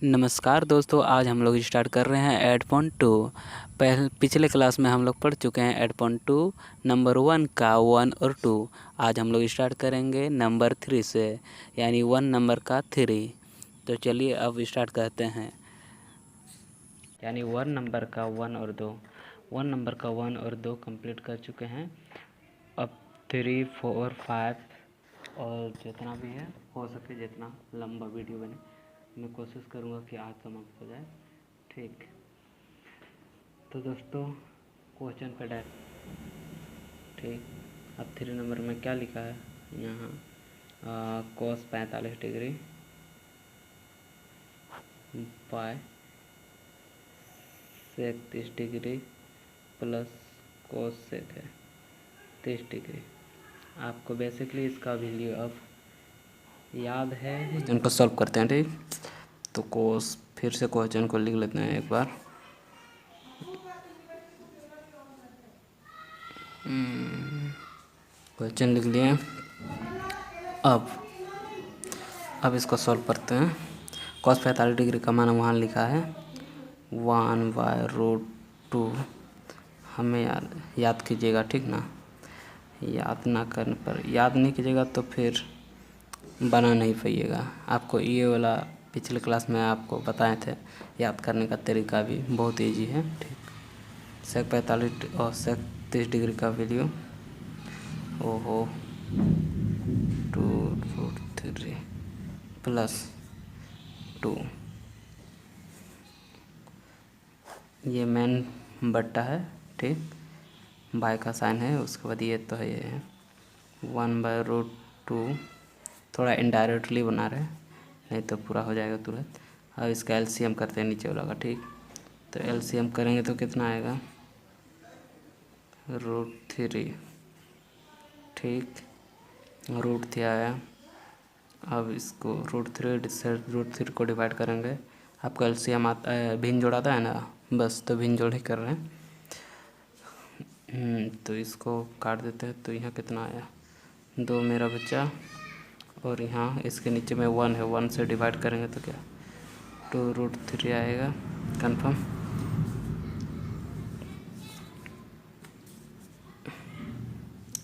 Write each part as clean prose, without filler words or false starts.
नमस्कार दोस्तों, आज हम लोग स्टार्ट कर रहे हैं 8.2। पिछले क्लास में हम लोग पढ़ चुके हैं 8.2 नंबर 1 का 1 और 2। आज हम लोग स्टार्ट करेंगे नंबर 3 से, यानी 1 नंबर का 3। तो चलिए अब स्टार्ट करते हैं, यानी 1 नंबर का 1 और 2। 1 नंबर का 1 और 2 कंप्लीट कर चुके हैं। अब 3, 4, 5 और जितना भी है हो सके जितना लंबा वीडियो बने, मैं कोशिश करूँगा कि आज समाप्त हो जाए। ठीक, तो दोस्तों क्वेश्चन पे डायरेक्ट। ठीक, अब 3 नंबर में क्या लिखा है यहाँ, cos 45 degree by sec 30 degree plus cos sec है 30 डिग्री। आपको बेसिकली इसका वैल्यू अब याद है, जिनको सॉल्व करते हैं। ठीक, तो कोस फिर से क्वेश्चन को लिख लेते हैं एक बार। क्वेश्चन लिख लिए। अब इसको सॉल्व करते हैं। कॉस 45 डिग्री का मान वहाँ लिखा है 1/√2। हमें याद कीजिएगा, ठीक ना। याद ना करने पर, याद नहीं कीजिएगा तो फिर बना नहीं पाइएगा। आपको ये वाला पिछले क्लास में आपको बताए थे, याद करने का तरीका भी बहुत ईजी है। ठीक, सेक 45 और सेक 30 डिग्री का वैल्यू ओहो 2√3 प्लस 2। ये मेन बट्टा है, ठीक, बाय का साइन है, उसके बाद ये तो है, ये है 1/√2। थोड़ा इनडायरेक्टली बना रहे, नहीं तो पूरा हो जाएगा तुरंत। अब इसका एलसीएम करते हैं नीचे वाला का। ठीक, तो एलसीएम करेंगे तो कितना आएगा, √3। ठीक, √3 आया। अब इसको √3 से √3 को डिवाइड करेंगे। आपका एलसीएम आता है, भिन्न जोड़ आता है ना, बस तो भिन्न जोड़ ही कर रहे हैं। तो इसको काट देते हैं, तो यहाँ कितना आया 2 मेरा बच्चा, और यहाँ इसके नीचे में 1 है, 1 से डिवाइड करेंगे तो क्या 2√3 आएगा। कंफर्म।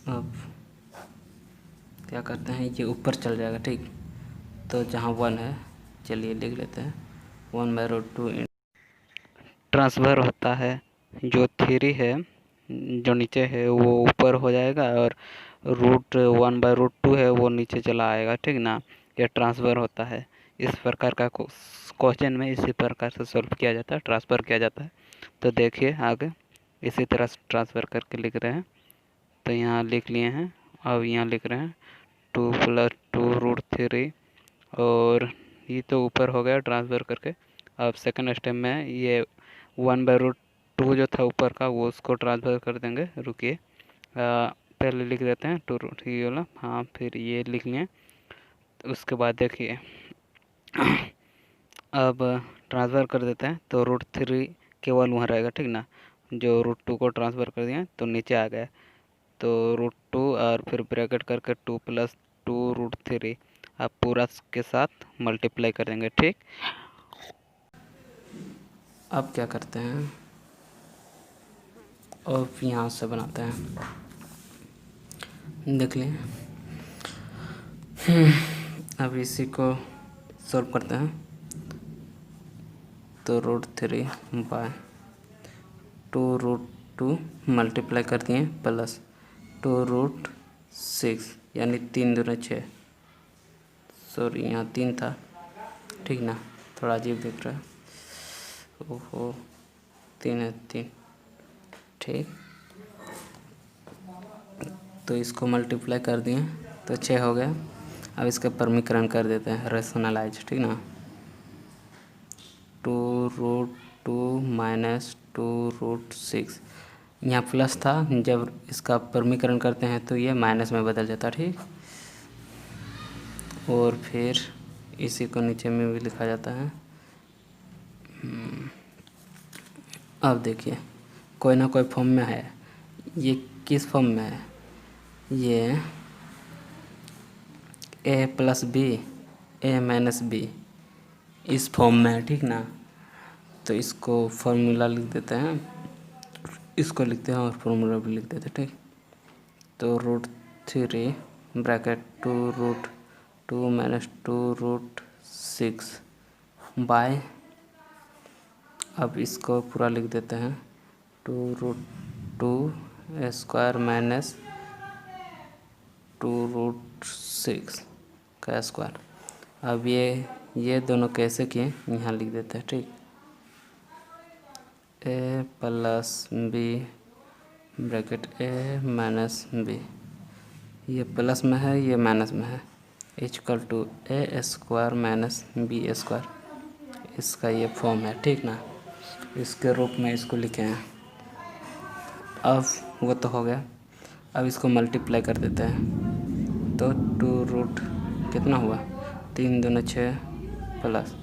अब क्या करते हैं, ये ऊपर चल जाएगा। ठीक, तो जहाँ 1 है, चलिए लिख लेते हैं 1/√2 ट्रांसफ़र होता है। जो 3 है जो नीचे है वो ऊपर हो जाएगा, और √1/√2 है वो नीचे चला आएगा। ठीक ना, ये ट्रांसफ़र होता है। इस प्रकार का क्वेश्चन में इसी प्रकार से सॉल्व किया जाता है, ट्रांसफ़र किया जाता है। तो देखिए आगे इसी तरह से ट्रांसफ़र करके लिख रहे हैं। तो यहाँ लिख लिए हैं, अब यहाँ लिख रहे हैं 2 + 2√3, और ये तो ऊपर हो गया ट्रांसफ़र करके। अब सेकंड स्टेप में ये 1/√2 जो था ऊपर का, वो उसको ट्रांसफ़र कर देंगे। रुकिए, पहले लिख देते हैं 2√3 वाला, हाँ, फिर ये लिख लें। उसके बाद देखिए अब ट्रांसफ़र कर देते हैं, तो √3 केवल वहाँ रहेगा। ठीक ना, जो √2 को ट्रांसफ़र कर दिया तो नीचे आ गया, तो √2 और फिर ब्रैकेट करके 2 + 2√3 आप पूरा के साथ मल्टीप्लाई कर देंगे। ठीक, अब क्या करते हैं, और यहाँ से बनाते हैं, देख लें। अब इसी को सॉल्व करते हैं, तो √3/2√2 मल्टीप्लाई कर दिए प्लस 2√6, यानी 3 दूनी 6। सॉरी, यहाँ 3 था। ठीक ना, थोड़ा अजीब दिख रहा है, ओहो 3 है 3। ठीक, तो इसको मल्टीप्लाई कर दिए तो 6 हो गया। अब इसका परमीकरण कर देते हैं, रेशनलाइज। ठीक ना, 2√2 माइनस 2√6, यहाँ प्लस था, जब इसका परमीकरण करते हैं तो ये माइनस में बदल जाता। ठीक, और फिर इसी को नीचे में भी लिखा जाता है। अब देखिए कोई ना कोई फॉर्म में है, ये किस फॉर्म में है, ये a + b a - b, इस फॉर्म में है, ठीक ना। तो इसको फॉर्मूला लिख देते हैं, इसको लिखते हैं और फॉर्मूला भी लिख देते हैं, ठीक। तो √3 ब्रैकेट 2√2 माइनस 2√6 बाय, अब इसको पूरा लिख देते हैं 2√2 स्क्वायर माइनस 2√6 का स्क्वायर। अब ये दोनों कैसे किए यहाँ लिख देते हैं, ठीक। a plus B bracket a minus B, ये प्लस में है ये माइनस में है, equal to a square minus B square, इसका ये फॉर्म है, ठीक ना। इसके रूप में इसको लिखे हैं। अब वो तो हो गया, अब इसको मल्टीप्लाई कर देते हैं। तो 2 कितना हुआ, 3 दूनी 6 प्लस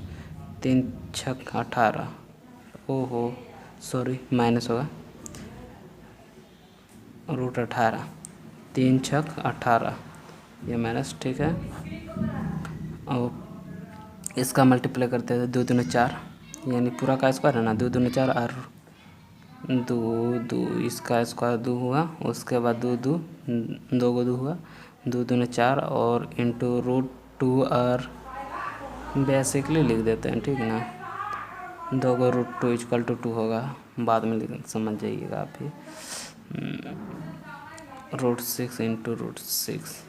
3 छक 18, ओहो सॉरी माइनस होगा, √18, 3 छक 18, ये माइनस, ठीक है। और इसका मल्टीप्लाई करते हैं 2 दूनी 4, यानी पूरा का स्क्वायर है ना, 2 दूनी 4 और 2 इसका स्क्वायर 2 हुआ, उसके बाद 2 2 को 2 हुआ, 2 दूनी 4 और इंटू √2 और बेसिकली लिख देते हैं, ठीक ना। 2 को √2 इक्वल टू 2 होगा, बाद में समझ जाइएगा आप ही। √6 इंटू √6,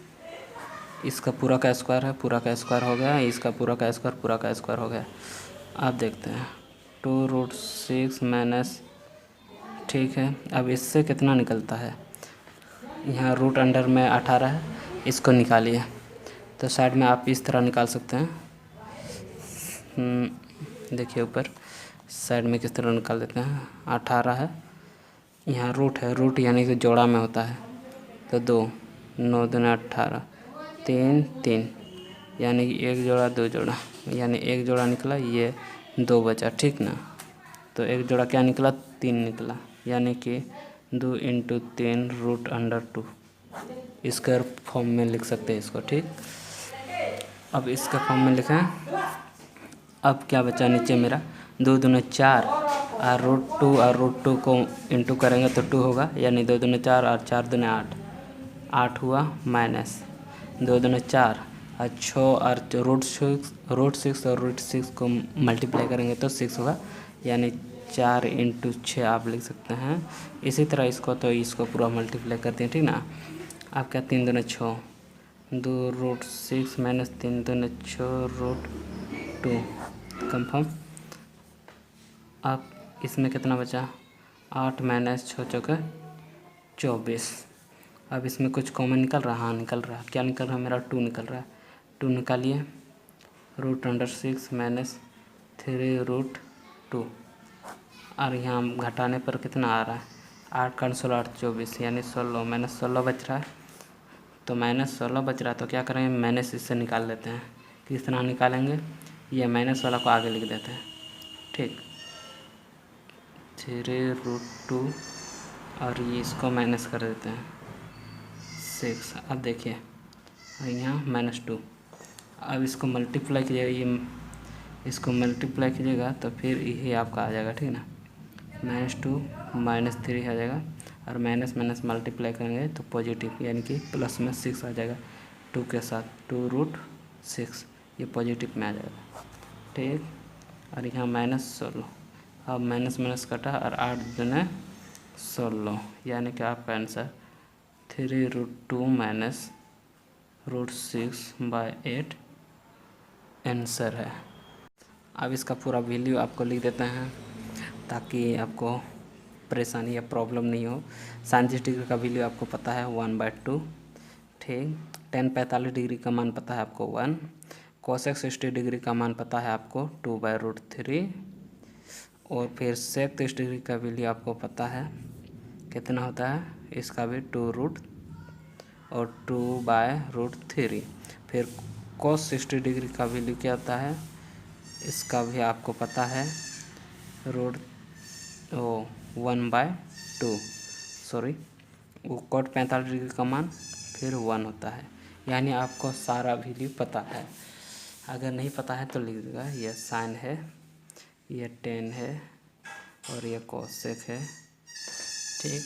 इसका पूरा का स्क्वायर है, पूरा का स्क्वायर हो गया, इसका पूरा का स्क्वायर, पूरा का स्क्वायर हो गया। अब देखते हैं 2√6 माइनस, ठीक है। अब इससे कितना निकलता है, यहाँ रूट अंडर में 18 है, इसको निकालिए। तो साइड में आप इस तरह निकाल सकते हैं, देखिए ऊपर साइड में किस तरह निकाल देते हैं। 18 है, यहाँ रूट है, रूट यानी कि जोड़ा में होता है, तो 2 9 दूनी 18, 3 3, यानी कि 1 जोड़ा 2 जोड़ा, यानी 1 जोड़ा निकला, ये 2 बचा, ठीक ना। तो 1 जोड़ा क्या निकला, 3 निकला, यानी कि 2 इंटू 3 √2 इसका फॉर्म में लिख सकते हैं इसको, ठीक। अब इसका फॉर्म में लिखें। अब क्या बचा नीचे मेरा, 2 दूनी 4 और √2 और √2 को इंटू करेंगे तो 2 होगा, यानी 2 दूनी 4 और 4 दूनी 8, 8 हुआ, माइनस 2 दूनी 4 और 6 और √6 और √6 को मल्टीप्लाई करेंगे तो 6 होगा, यानी 4 इंटू 6 आप लिख सकते हैं। इसी तरह इसको पूरा मल्टीप्लाई करते हैं, ठीक ना। आप क्या 3 दूनी 6, 2 √6 माइनस 3 दूनी 6 √2 कंफर्म। अब इसमें कितना बचा, 8 माइनस 6 चौके 24। अब इसमें कुछ कॉमन निकल रहा, हाँ निकल रहा है, क्या निकल रहा है, मेरा 2 निकल रहा है। 2 निकालिए, √6 माइनस 3√2, और यहाँ घटाने पर कितना आ रहा है, 8 का 16 8 24, यानी 16 माइनस 16 बच रहा है। तो माइनस 16 बच रहा है, तो क्या करेंगे, माइनस इससे निकाल लेते हैं। किस तरह निकालेंगे, ये माइनस वाला को आगे लिख देते हैं, ठीक। 3√2 और ये इसको माइनस कर देते हैं 6। अब देखिए यहाँ -2, अब इसको मल्टीप्लाई कीजिएगा, ये इसको मल्टीप्लाई कीजिएगा तो फिर यही आपका आ जाएगा, ठीक ना। -2 -3 आ जाएगा, और माइनस माइनस मल्टीप्लाई करेंगे तो पॉजिटिव, यानी कि प्लस में 6 आ जाएगा 2 के साथ, 2√6 ये पॉजिटिव में आ जाएगा, ठीक। और यहाँ -16, अब माइनस माइनस कटा और 8 दूनी 16, यानी कि आपका आंसर 3√2 माइनस √6/8 आंसर है। अब इसका पूरा वैल्यू आपको लिख देते हैं ताकि आपको परेशानी या प्रॉब्लम नहीं हो। 37 डिग्री का वैल्यू आपको पता है 1/2, ठीक। tan 45 डिग्री का मान पता है आपको 1, cosec 60 डिग्री का मान पता है आपको 2/√3, और फिर sec 30 डिग्री का वैल्यू आपको पता है कितना होता है, इसका भी 2 और 2/√3। फिर cos 60 डिग्री का वैल्यू क्या होता है, इसका भी आपको पता है 1/2, सॉरी वो cot 45 डिग्री का मान फिर 1 होता है, यानी आपको सारा वैल्यू पता है। अगर नहीं पता है तो लिख देगा, यह साइन है, यह टेन है और यह कोसेक है। ठीक,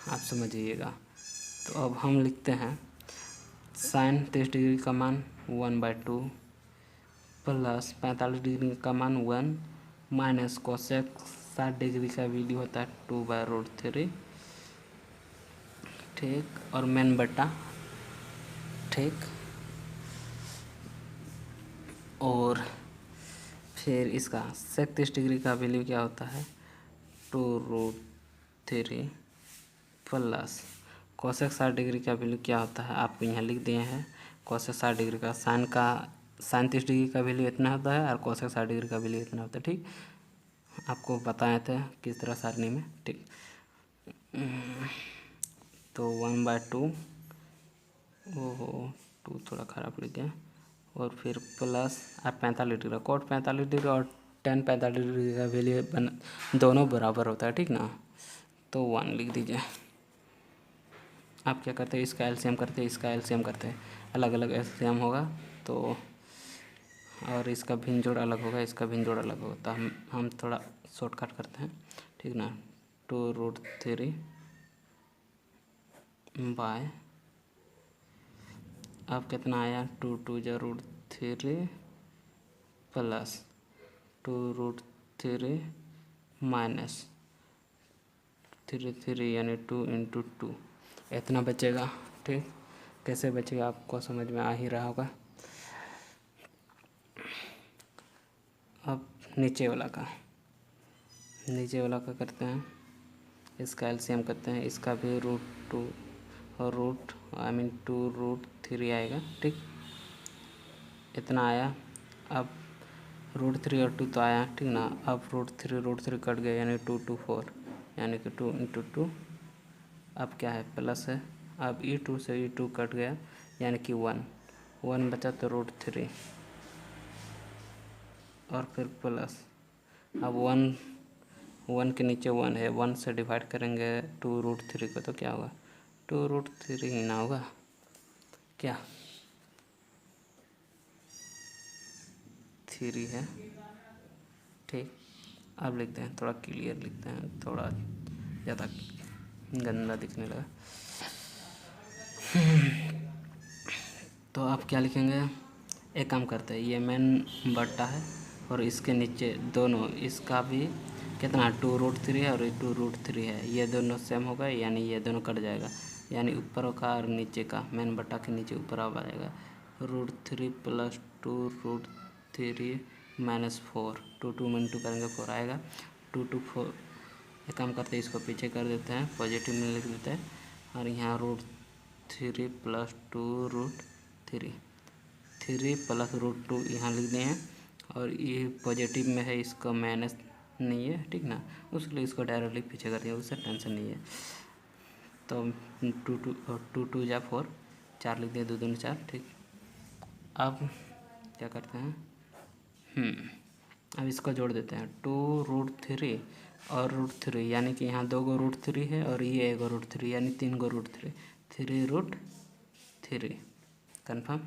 आप समझिएगा। तो अब हम लिखते हैं साइन 30 डिग्री का मान 1/2 प्लस 45 डिग्री का मान 1 माइनस कोसेक 60 डिग्री का वैल्यू होता है 2/√3। ठीक, और मेन बटा। ठीक, और फिर इसका सेक 30 डिग्री का वैल्यू क्या होता है 2√3 प्लस कोसेक 60 डिग्री का वैल्यू क्या होता है, आपको यहाँ लिख दिए हैं। कोसेक 60 डिग्री का साइन 30 डिग्री का वैल्यू इतना होता है और कोसेक 60 डिग्री का वैल्यू इतना होता है। ठीक, आपको बताए थे किस तरह सारणी में। ठीक, तो 1/2, ओहो 2 थोड़ा ख़राब लिख गया, और फिर प्लस आप 45 डिग्री कोट 45 डिग्री और टेन 45 डिग्री का वैल्यू दोनों बराबर होता है। ठीक ना, तो 1 लिख दीजिए। आप क्या करते हैं, इसका एलसीएम करते हैं, इसका एलसीएम करते हैं, अलग अलग एलसीएम होगा तो, और इसका भिन्न जोड़ अलग होगा, इसका भिन्न जोड़ अलग होगा, तो हम थोड़ा शॉर्टकट करते हैं। ठीक ना, 2√3 बाय, अब कितना आया 2√3 प्लस 2√3 माइनस 3 यानी 2 × 2 इतना बचेगा। ठीक, कैसे बचेगा आपको समझ में आ ही रहा होगा। अब नीचे वाला का करते हैं, इसका एलसीएम करते हैं, इसका भी √2 और √2√3 आएगा। ठीक, इतना आया। अब √3 और 2 तो आया। ठीक ना, अब √3 कट गया यानी 2 2 4 यानी कि 2 × 2, अब क्या है प्लस है। अब E2 से E2 कट गया यानी कि 1 बचा तो √3 और फिर प्लस। अब 1 के नीचे 1 है, 1 से डिवाइड करेंगे 2√3 को तो क्या होगा 2√3 ही ना होगा क्या, 3 है। ठीक, अब लिखते हैं, थोड़ा क्लियर लिखते हैं, थोड़ा ज़्यादा गंदा दिखने लगा। तो आप क्या लिखेंगे, एक काम करते हैं, ये मेन बट्टा है और इसके नीचे दोनों, इसका भी कितना 2√3 है और 2√3 है, ये दोनों सेम होगा यानी ये दोनों कट जाएगा, यानी ऊपर का और नीचे का मेन बट्टा के नीचे ऊपर आ जाएगा √3 प्लस 2√3 माइनस 4, 2 में 2 करेंगे 4 आएगा, 2 2 4। एक काम करते हैं, इसको पीछे कर देते हैं, पॉजिटिव में लिख देते हैं, और यहाँ √3 प्लस 2√3 3 प्लस √2 यहाँ लिख दिए हैं, और ये पॉजिटिव में है, इसका माइनस नहीं है। ठीक ना, उसके इसको डायरेक्टली पीछे कर दिया, उससे टेंशन नहीं है। तो 2 2 जा 4, 4 लिख दिए, 2 2 4। ठीक, अब क्या करते हैं, अब इसको जोड़ देते हैं 2√3 और √3 यानी कि यहाँ 2 √3 है और ये 1 √3 यानी 3 √3, 3√3 कन्फर्म।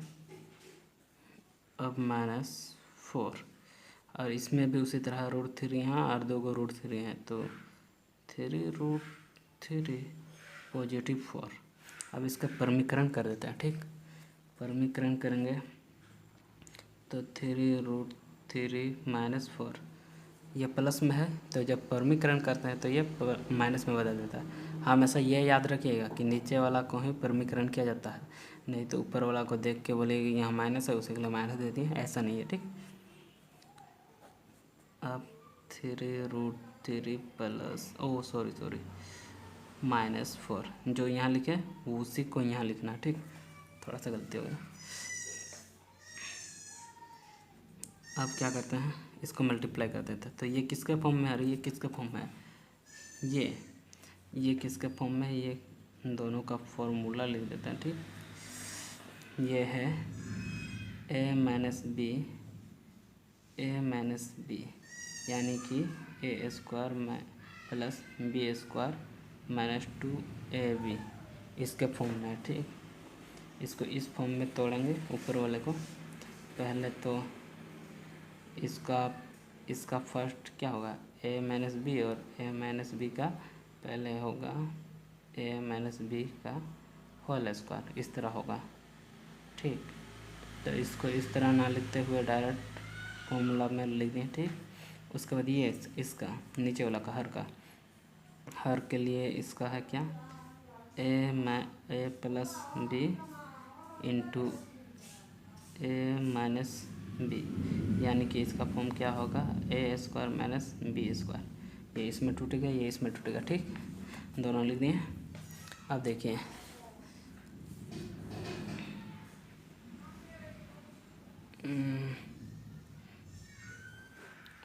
अब -4 और इसमें भी उसी तरह √3 यहाँ और 2 √3 हैं, तो 3√3 पॉजिटिव 4। अब इसका परमीकरण कर देते हैं। ठीक, परमीकरण करेंगे तो 3√3 -4, ये प्लस में है, तो जब परमीकरण करते हैं तो ये माइनस में बदल देता है। हमेशा ये याद रखिएगा कि नीचे वाला को ही परमीकरण किया जाता है, नहीं तो ऊपर वाला को देख के बोलेगी यहाँ माइनस है, उसी के लिए माइनस दे दिए, ऐसा नहीं है। ठीक, अब 3√3 प्लस सॉरी -4 जो यहाँ लिखे उसी को यहाँ लिखना। ठीक, थोड़ा सा गलती हो गया। अब क्या करते हैं, इसको मल्टीप्लाई कर देते हैं, तो ये किसके फॉर्म में है, ये किसके फॉर्म में है, ये किसके फॉर्म में है, ये दोनों का फॉर्मूला लिख देते हैं। ठीक, ये है a b यानी कि a² प्लस b² -2ab इसके फॉर्म में है। ठीक, इसको इस फॉर्म में तोड़ेंगे ऊपर वाले को, पहले तो इसका फर्स्ट क्या होगा, ए माइनस बी, और ए माइनस बी का पहले होगा ए माइनस बी का होल स्क्वायर, इस तरह होगा। ठीक, तो इसको इस तरह ना लिखते हुए डायरेक्ट फॉर्मूला में लिख दें। ठीक, उसके बाद ये इसका नीचे वाला का हर के लिए इसका है क्या, ए प्लस बी इंटू ए माइनस बी, यानी कि इसका फॉर्म क्या होगा, ए स्क्वायर माइनस बी स्क्वायर। ये इसमें टूटेगा, ये इसमें टूटेगा। ठीक, दोनों लिख दिए। अब देखिए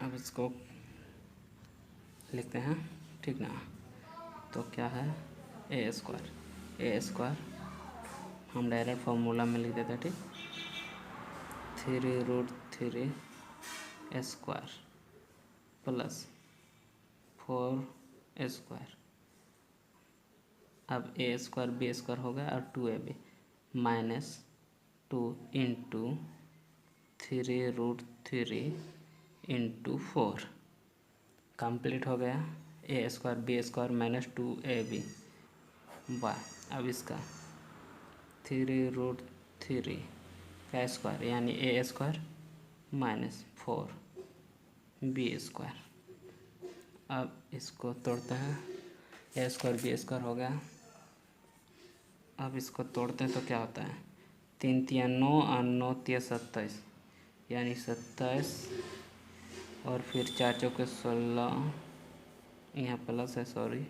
अब इसको लिखते हैं। ठीक ना, तो क्या है, ए स्क्वायर हम डायरेक्ट फार्मूला में लिख देते हैं। ठीक, 3√3 स्क्वायर प्लस 4 स्क्वायर। अब ए स्क्वायर बी स्क्वायर हो गया और 2ab minus 2 into 3√3 into 4 complete हो गया। A square B square minus 2ab by, अब इसका 3√3 का स्क्वायर यानी A square minus 4 B square. अब इसको तोड़ते हैं, ए स्क्वायर बी स्क्वायर हो गया। अब इसको तोड़ते हैं तो क्या होता है, 3 तिया 9 और 9 तिया 27, यानी 27 और फिर 4 चौके 16, यहाँ प्लस है सॉरी,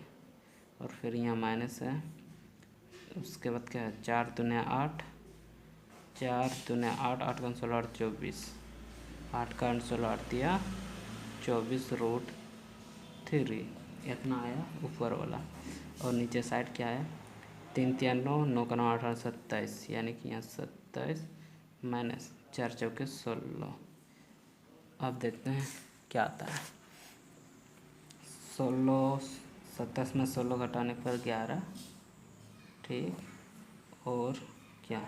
और फिर यहाँ माइनस है। उसके बाद क्या है, 4 दूने 8, 4 दूने 8, 8 का 16 8 24, 8 का 16 8 तिया 24√3, इतना आया ऊपर वाला। और नीचे साइड क्या है, 3 तिया 9, 9 का 9 18 27, यानी कि यहाँ 27 माइनस 4 चौके 16। अब देखते हैं क्या आता है, 16 27 में 16 घटाने पर 11। ठीक, और क्या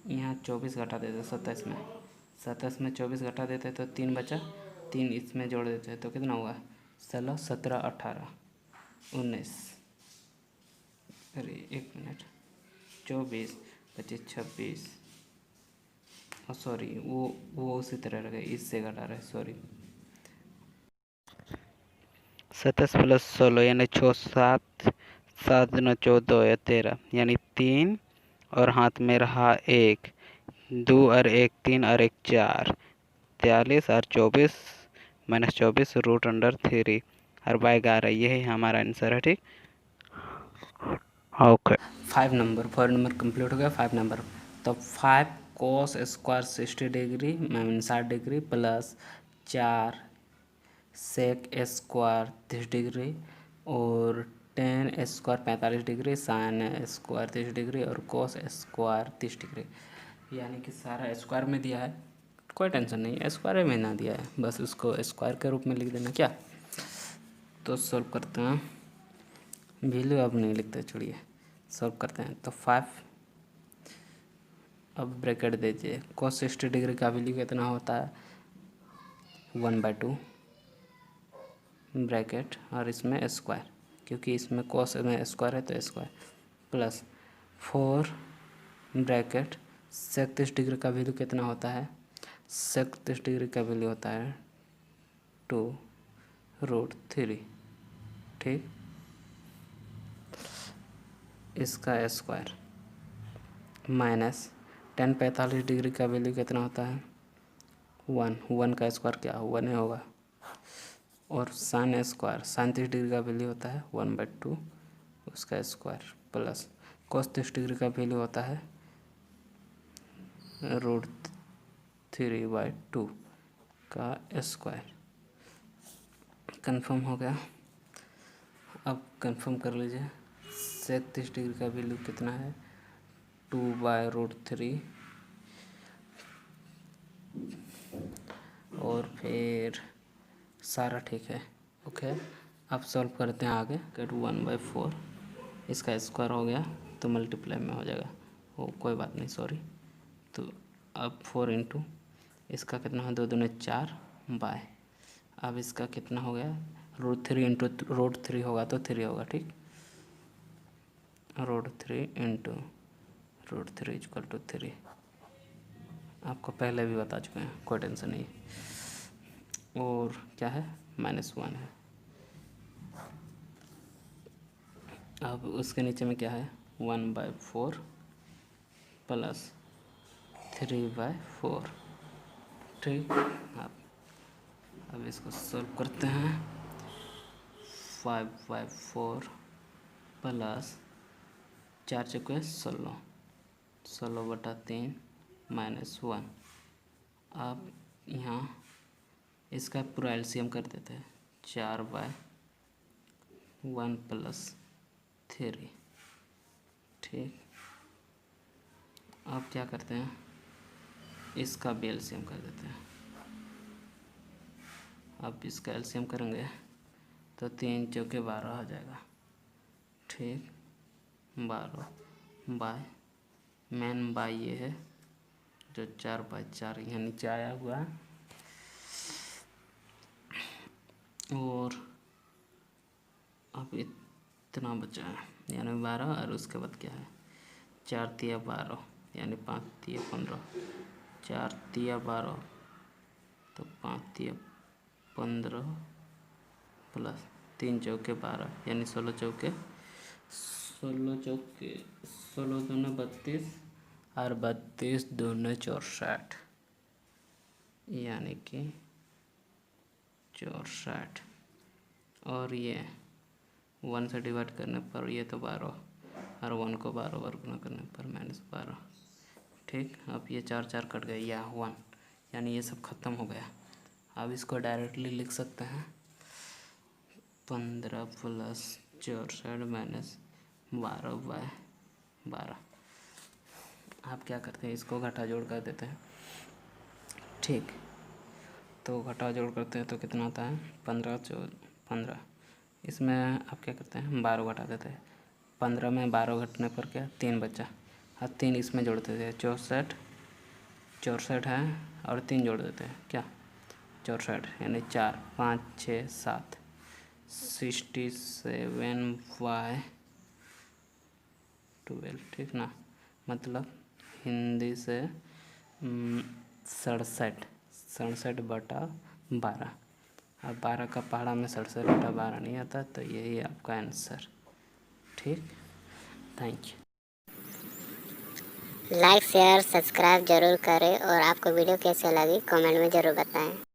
यहाँ 24 घटा देते 27 में, 27 में 24 घटा देते तो 3 बचा, 3 इसमें जोड़ देते तो कितना हुआ, 16 17 18 19, अरे 1 मिनट, 24 25 26, सॉरी वो उसी तरह रह गए, इससे घटा रहे, सॉरी। 27 प्लस 16 यानी 6 7 7 9 14 या 13, यानी 3 और हाथ में रहा 1, 2 और 1 3 और 1 4, 43 और 24 माइनस 24 रूट अंडर 3 और बाय 11, यही हमारा आंसर है। ठीक, ओके। 5 नंबर 4 नंबर कंप्लीट हो गया। 5 नंबर, तो 5 cos square 60 degree 60 degree plus 4 sec square 30 degree और 10 square 45 degree, sine square 30 degree और कोस स्क्वायर 30 डिग्री, यानी कि सारा स्क्वायर में दिया है। कोई टेंशन नहीं, स्क्वायर में ना दिया है, बस उसको स्क्वायर के रूप में लिख देना। क्या, तो सॉल्व करते हैं, वैल्यू अब नहीं लिखते, छोड़िए, सॉल्व करते हैं। तो 5, अब ब्रैकेट दीजिए, cos 60 डिग्री का वैल्यू कितना होता है, 1/2 ब्रैकेट और इसमें स्क्वायर, क्योंकि इसमें cos में स्क्वायर है तो square, plus 4 bracket sec 30 degree का वैल्यू कितना होता है, sec 30 डिग्री का वैल्यू होता है 2√3। ठीक, इसका स्क्वायर माइनस 10 45 डिग्री का वैल्यू कितना होता है, 1 का स्क्वायर क्या 1 ही होगा, और साइन स्क्वायर साइन 30 डिग्री का वैल्यू होता है 1/2 उसका स्क्वायर, प्लस cos 30 डिग्री का वैल्यू होता है √3/2 का स्क्वायर। कंफर्म हो गया। अब कंफर्म कर लीजिए, sec 30 डिग्री का वैल्यू कितना है, 2/√3, और फिर सारा ठीक है। ओके, अब सॉल्व करते हैं आगे। कट 1/4 इसका स्क्वायर हो गया तो मल्टीप्लाई में हो जाएगा, वो कोई बात नहीं, सॉरी। तो अब 4 इंटू इसका कितना है, 2 दूनी 4 बाय, अब इसका कितना हो गया, √3 इंटू √3 होगा तो 3 होगा, ठीक, √3 इंटू √3 इक्वल टू 3। आपको पहले भी बता चुके हैं, कोई टेंशन नहीं। और क्या है, -1 है। अब उसके नीचे में क्या है, 1/4 प्लस 3/4, ठीक। अब इसको सॉल्व करते हैं। 5/4 प्लस 4 चौके 16, 16/3 -1। अब यहाँ इसका पूरा एलसीएम कर देते हैं, 4/1 प्लस 3, ठीक। अब क्या करते हैं, इसका भी एलसीएम कर देते हैं। अब इसका एलसीएम करेंगे तो 3 चौके 12 हो जाएगा, ठीक। 12 बाय मेन बाय ये है जो 4/4 यहाँ नीचे आया हुआ है, और अब इतना बचा है यानी 12, और उसके बाद क्या है, 4 तिया 12 यानी 5 तिया 15, 4 तिया 12 तो 5 तिया 15 प्लस 3 चौके 12 यानी 16 चौके 16 दूना 32 और 32 दूना 64 यानी कि 64, और ये 1 से डिवाइड करने पर ये तो 12, और 1 को 12 बार गुना करने पर -12, ठीक। अब ये 4 4 कट गए, या 1 यानी ये सब खत्म हो गया। अब इसको डायरेक्टली लिख सकते हैं, 15 प्लस 64 माइनस 12/12। आप क्या करते हैं, इसको घटा जोड़ कर देते हैं, ठीक। तो घटा जोड़ करते हैं तो कितना आता है, 15 15। इसमें आप क्या करते हैं, 12 घटा देते हैं, 15 में 12 घटने पर क्या 3 बचा, और 3 इसमें जोड़ देते हैं, 64 है, और 3 जोड़ देते हैं, क्या 64 यानी 4 5 6 7 67/12, ठीक ना। मतलब हिंदी से 67/12। अब 12 का पहाड़ा में 67/12 नहीं आता, तो यही आपका आंसर, ठीक। Thank you. Like share subscribe जरूर करें, और आपको वीडियो कैसे लगी कमेंट में ज़रूर बताएं।